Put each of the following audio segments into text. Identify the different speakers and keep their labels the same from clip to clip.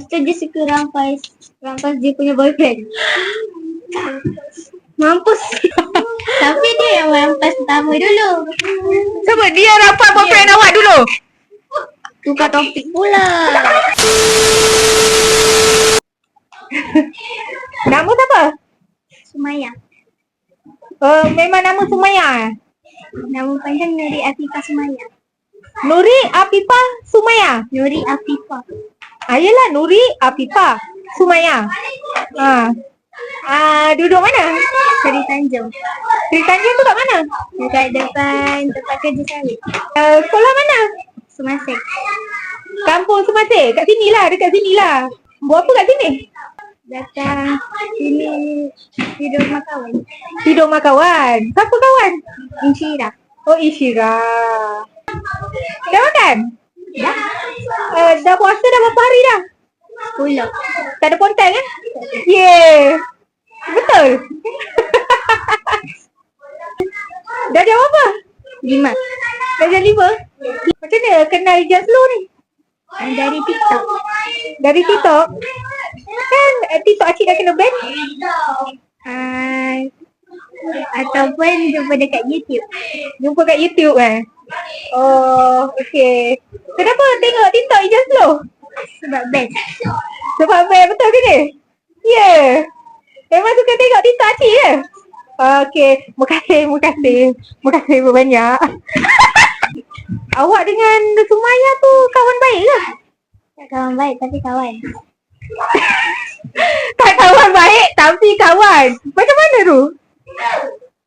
Speaker 1: Lepas tu dia suka rampas dia punya boyfriend. Mampus. Tapi dia yang rampas pertama dulu.
Speaker 2: Siapa? Dia rampas boyfriend awak dulu?
Speaker 1: Tukar topik pula.
Speaker 2: Nama siapa?
Speaker 1: Sumaya.
Speaker 2: Memang nama Sumaya?
Speaker 1: Nama panjang Nuri Afifah Sumaya.
Speaker 2: Nuri Afifah Sumaya?
Speaker 1: Nuri Afifah.
Speaker 2: Yelah, Nuri Afifah Sumaya. Duduk mana?
Speaker 1: Seri Tanjung.
Speaker 2: Seri Tanjung tu kat mana?
Speaker 1: Dekat depan tempat kerja sawit.
Speaker 2: Sekolah mana?
Speaker 1: Semasek.
Speaker 2: Kampung Semasek? Kat sini lah, dekat sini lah. Buat apa kat sini?
Speaker 1: Datang sini tidur rumah kawan.
Speaker 2: Tidur rumah kawan? Siapa kawan?
Speaker 1: Insyira.
Speaker 2: Oh, Insyira. Dah makan?
Speaker 1: Dah.
Speaker 2: Dah puasa dah berapa hari dah?
Speaker 1: 10.
Speaker 2: Tak ada ponteng kan? Yeah. Betul? Dah jam apa?
Speaker 1: 5.
Speaker 2: Dah jam 5? Macam mana kenal Ijaz Slow ni?
Speaker 1: Dari TikTok.
Speaker 2: Dari TikTok? Kan TikTok Acik dah kena ban?
Speaker 1: Ataupun jumpa dekat YouTube.
Speaker 2: Jumpa kat YouTube Oh, okay. Kenapa tengok TikTok Ijaz Slow?
Speaker 1: Sebab best.
Speaker 2: Sebab ban, betul ke ni? Yeah. Memang suka tengok TikTok Acik ke? Okay, terima kasih banyak. Awak dengan Sumaya tu kawan baik ke?
Speaker 1: Tak kawan baik tapi kawan.
Speaker 2: Tak kawan baik tapi kawan. Macam mana tu?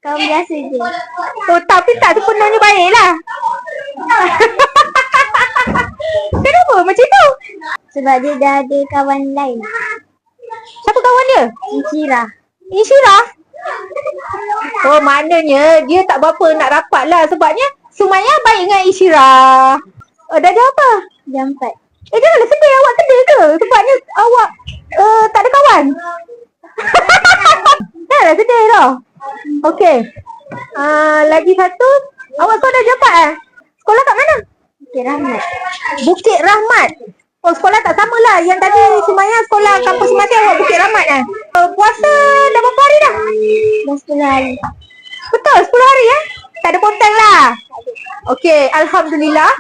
Speaker 1: Kawan biasa je.
Speaker 2: Oh, tapi tak sepenuhnya baik lah. Kenapa macam tu?
Speaker 1: Sebab dia dah ada kawan lain.
Speaker 2: Siapa kawan dia?
Speaker 1: Insyira.
Speaker 2: Insyira? Oh, maknanya dia tak berapa nak rapat lah. Sebabnya Sumaya baik dengan Insyira. Dah jam apa?
Speaker 1: Jam 4.
Speaker 2: Janganlah sedih. Awak sedih ke? Sebabnya awak tak ada kawan. Janganlah sedih tau. Okey. Lagi satu. Awak sekolah jam 4 Sekolah kat mana?
Speaker 1: Bukit Rahmat.
Speaker 2: Bukit Rahmat. Oh, sekolah tak sama lah. Yang tadi Sumaya sekolah kampus Semasek, awak Bukit Rahmat puasa dah berapa hari dah?
Speaker 1: Dah 10 hari.
Speaker 2: Betul, 10 hari Tak ada ponteng lah. Okey, Alhamdulillah.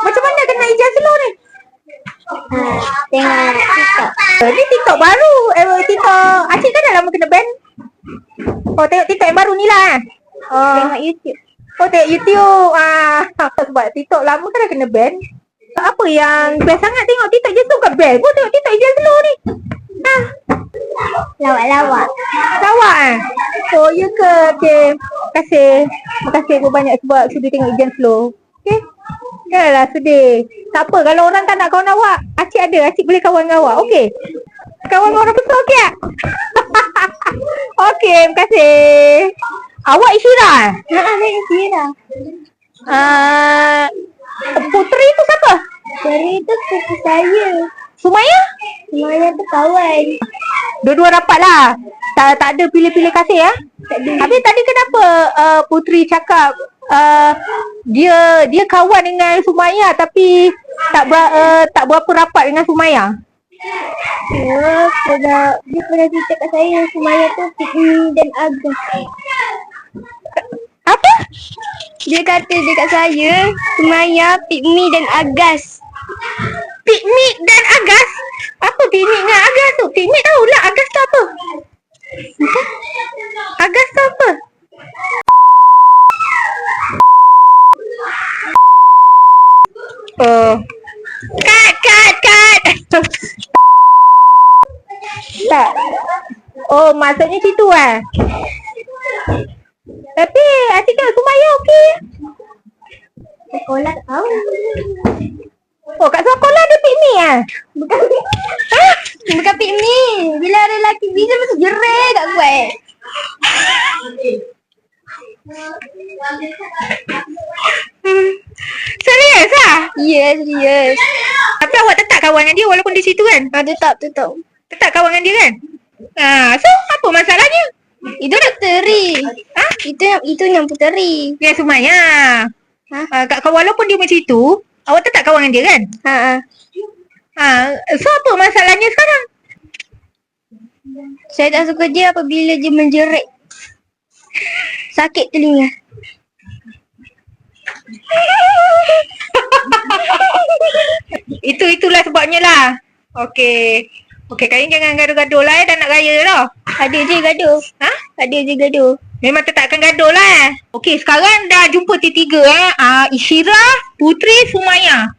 Speaker 2: Macam mana kena Ijaz Slow ni?
Speaker 1: Tengok TikTok.
Speaker 2: Ni TikTok baru. TikTok Acik kan dah lama kena ban. Oh, tengok TikTok yang baru ni lah
Speaker 1: Tengok YouTube.
Speaker 2: Oh, tengok YouTube. Sebab TikTok lama kan dah kena ban. Apa yang best sangat tengok TikTok Ijaz Slow kat ban pun tengok TikTok Ijaz Slow ni.
Speaker 1: Lawak-lawak.
Speaker 2: Lawak Oh, ya ke? Okey. Terima kasih banyak sebab sudi tengok Ijaz Slow. Okey. Janganlah sedih. Tak apa, kalau orang tak nak kawan awak, Acik ada. Acik boleh kawan dengan awak. Okey. Kawan dengan orang besar okey tak? Okey, terima kasih. Awak Insyira?
Speaker 1: Saya Insyira.
Speaker 2: Puteri tu siapa?
Speaker 1: Puteri tu sepupu saya.
Speaker 2: Sumaya?
Speaker 1: Sumaya tu kawan.
Speaker 2: Dua-dua rapat lah. Tak ada pilih-pilih kasih
Speaker 1: Tak ada.
Speaker 2: Tapi tadi kenapa Puteri cakap dia kawan dengan Sumaya tapi tak berapa rapat dengan Sumaya?
Speaker 1: Dia pernah cerita kat saya Sumaya tu Pikmi dan Agus.
Speaker 2: Apa?
Speaker 1: Dia kata dekat saya Sumaya, Pikmi dan Agas.
Speaker 2: Pikmi dan Agas? Apa Pikmi dengan Agas tu? Pikmi tahulah, Agas tu apa? Agas tu apa? Cut. Tak. Oh, maksudnya situ Tapi Acik tengok Sumaya okey.
Speaker 1: Sekolah tak tahu.
Speaker 2: Oh, kat sekolah ada Pikmi
Speaker 1: Bukan Pikmi. Bila ada lelaki bisa mesti jerai kat kuat.
Speaker 2: Serius
Speaker 1: Ya, serius.
Speaker 2: Tapi awak tetap kawan dengan dia walaupun di situ kan?
Speaker 1: Tetap.
Speaker 2: Tetap kawan dengan dia kan? So apa masalahnya?
Speaker 1: Itu puteri. Itu yang puteri.
Speaker 2: Yang Sumaya. Walaupun dia macam itu, awak tetap kawan dengan dia kan? So apa masalahnya sekarang?
Speaker 1: Saya tak suka dia apabila dia menjerit. Sakit telinga.
Speaker 2: Itulah sebabnya lah. Okey, kalian jangan gaduh-gaduh lah dah nak raya tau.
Speaker 1: Ada je gaduh. Ada je gaduh.
Speaker 2: Memang tetap akan gaduh lah. Okey, sekarang dah jumpa T3 Isyirah, Putri, Sumaya.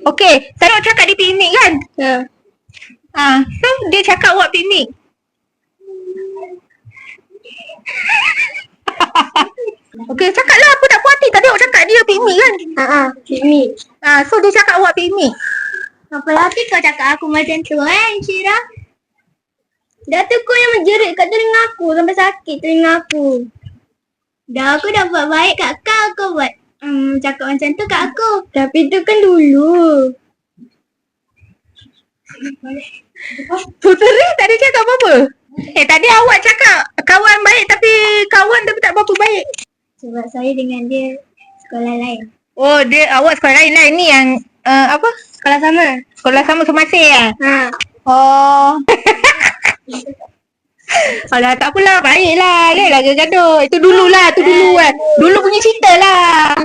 Speaker 2: Okey, saya nak cakap di piknik kan? So dia cakap awak piknik. Okey, cakaplah apa tak puas hati. Tadi awak cakap dia piknik kan?
Speaker 1: Piknik.
Speaker 2: So dia cakap awak piknik.
Speaker 1: Apa lagi kau cakap aku macam tu Syirah? Dah tu kau yang menjerit kat telinga aku sampai sakit telinga aku. Aku dah buat baik kat kau buat cakap macam tu kat aku. Tapi tu kan dulu.
Speaker 2: Puteri tadi cakap apa-apa? Tadi awak cakap kawan baik tapi kawan tapi tak berapa baik.
Speaker 1: Sebab saya dengan dia sekolah lain.
Speaker 2: Oh, awak sekolah lain lah. Ini yang apa?
Speaker 1: Sekolah sama.
Speaker 2: Sekolah sama semasih lah. Oh. Alah, tak apalah. Baiklah. Lah gaduh. Itu dululah. Dulu punya cerita lah.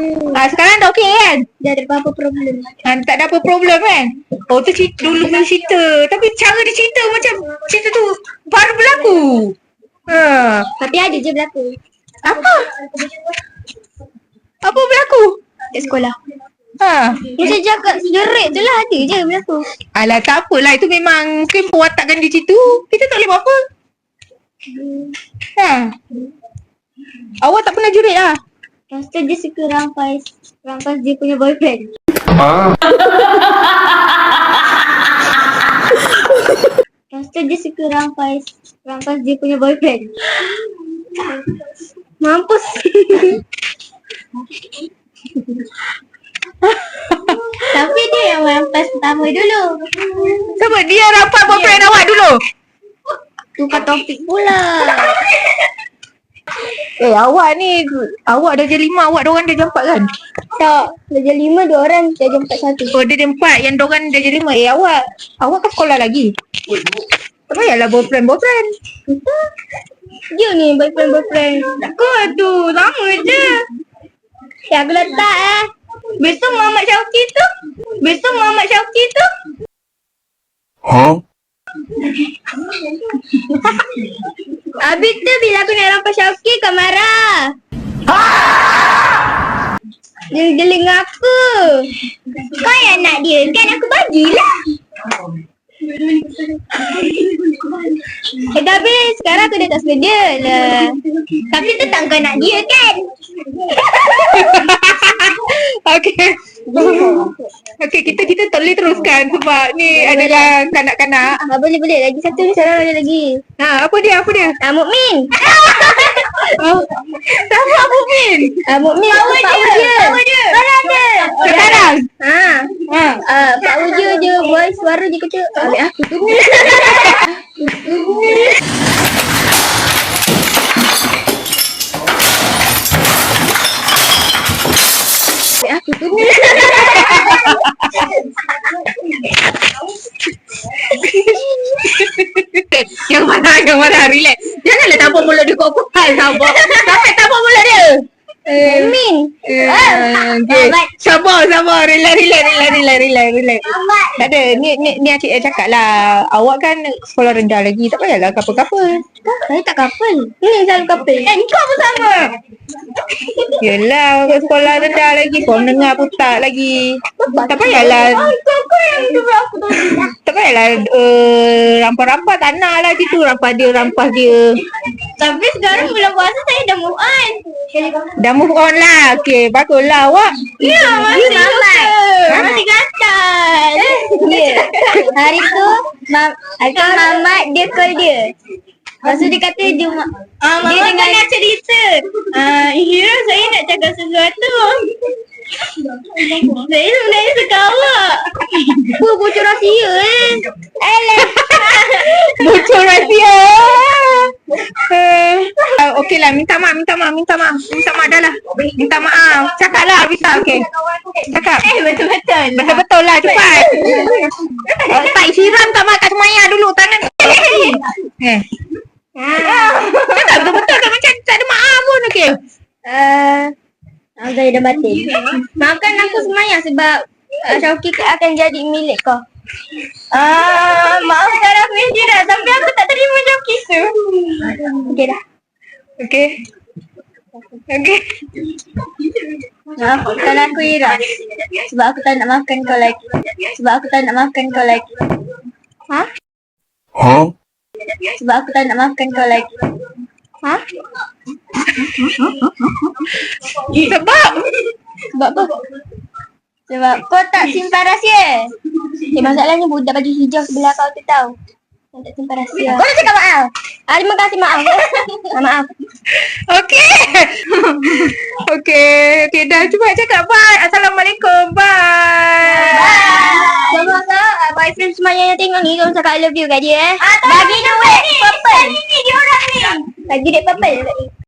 Speaker 2: Sekarang dah okey kan?
Speaker 1: Dah ada apa-apa problem.
Speaker 2: Tak ada apa problem kan? Oh, tu dulu punya cerita. Tapi cara dia cerita macam cerita tu baru berlaku.
Speaker 1: Tapi ada je berlaku.
Speaker 2: Apa berlaku?
Speaker 1: Kat sekolah. Macam cakap jerit tu lah ada je berlaku.
Speaker 2: Alah, tak apalah. Itu memang mungkin perwatakan di situ. Kita tak boleh buat apa. Awak tak pernah jerit lah?
Speaker 1: Lepas tu dia suka rampas dia punya boyfriend. Lepas tu dia suka rampas dia punya boyfriend. Mampus. Tapi dia yang rampas pertama dulu.
Speaker 2: Siapa? Dia rampas boyfriend awak dulu?
Speaker 1: Tukar topik pula.
Speaker 2: Awak ni, awak dah jadi 5, awak diorang dah jam 4 kan?
Speaker 1: Tak, dah jadi 5 2 orang, dah jam 4 1.
Speaker 2: Oh, dia dah 4, yang diorang dah jadi 5. Awak kan sekolah lagi? Tak payahlah boyfriend.
Speaker 1: Dia ni boyfriend. Takut tu, sama je. Aku letak Besok Muhammad Syauqi tu. Habis tu bila aku nak rampas Syauqi kau marah. Dia geling aku. Kau yang nak dia kan, aku bagilah. Tapi sekarang aku dah tak suka dia lah. Tapi tetap kau nak dia kan.
Speaker 2: Okey, kita tak boleh teruskan sebab ni adalah kanak-kanak.
Speaker 1: Boleh lagi satu ni, sekarang ada lagi.
Speaker 2: Apa dia?
Speaker 1: Mukmin.
Speaker 2: Siapa Mukmin?
Speaker 1: Mukmin power dia. Sekarang ada.
Speaker 2: Sekarang?
Speaker 1: Pak Ujo je voice suara dia kata ambil aku tu.
Speaker 2: Yang mana? Relax. Janganlah tampuk mulut dia kuat-kuat. Sampai tampuk mulut dia.
Speaker 1: Min.
Speaker 2: Sabar. Relax. Tak ada. Ni Acik cakap lah. Awak kan sekolah rendah lagi. Tak payahlah couple-couple.
Speaker 1: Saya tak couple. Ni selalu couple.
Speaker 2: Kau pun sama. Yelah, sekolah rendah lagi. Kau dengar pun tak lagi. Tak payahlah. Tak payahlah rampas-rampas. Tak nak lah gitu. Rampas dia.
Speaker 1: Tapi sekarang bulan puasa saya dah move on.
Speaker 2: Dah move on lah. Okey, baguslah awak.
Speaker 1: Ya, masih selamat. Masih gatal. Ya. Hari tu Mamat dia call dia. Lepas tu dia kata dia dengan nak cerita. Hira, saya nak cakap sesuatu. Saya sebenarnya suka awak. Bocor rahsia Alah.
Speaker 2: Bocor rahsia. okey lah. Minta maaf dah lah. Minta maaf. Cakap lah Vita, okey. Cakap.
Speaker 1: Betul-betul.
Speaker 2: Betul-betul lah, cepat. Tak siram tak mak kat Sumaya dulu tangan. Cakap betul-betul kan macam tak ada maaf pun, okey.
Speaker 1: Aku dah batin. Maafkan aku Sumaya sebab Syauqi akan jadi milik kau. Maafkan aku Indira sampai aku tak terima Syauqi tu. Okey dah.
Speaker 2: Okey.
Speaker 1: Maafkan aku Ira sebab aku tak nak maafkan kau lagi. Ha? Sebab aku tak nak maafkan kau lagi. Ha?
Speaker 2: Sebab
Speaker 1: Sebab apa? Sebab kau tak simpan rahsia. Masalahnya budak baju hijau sebelah kau tu tahu. Kau tak simpan rahsia. Kau dah cakap maaf. Terima kasih maaf. Maaf.
Speaker 2: okey. Okey, dah cuba cakap bye. Assalamualaikum. Bye.
Speaker 1: Sama-sama boyfriend semuanya yang tengok ni, tolong cakap I love you kat dia. Bagi duit purple. Ni dia orang ni. Bagi duit purple.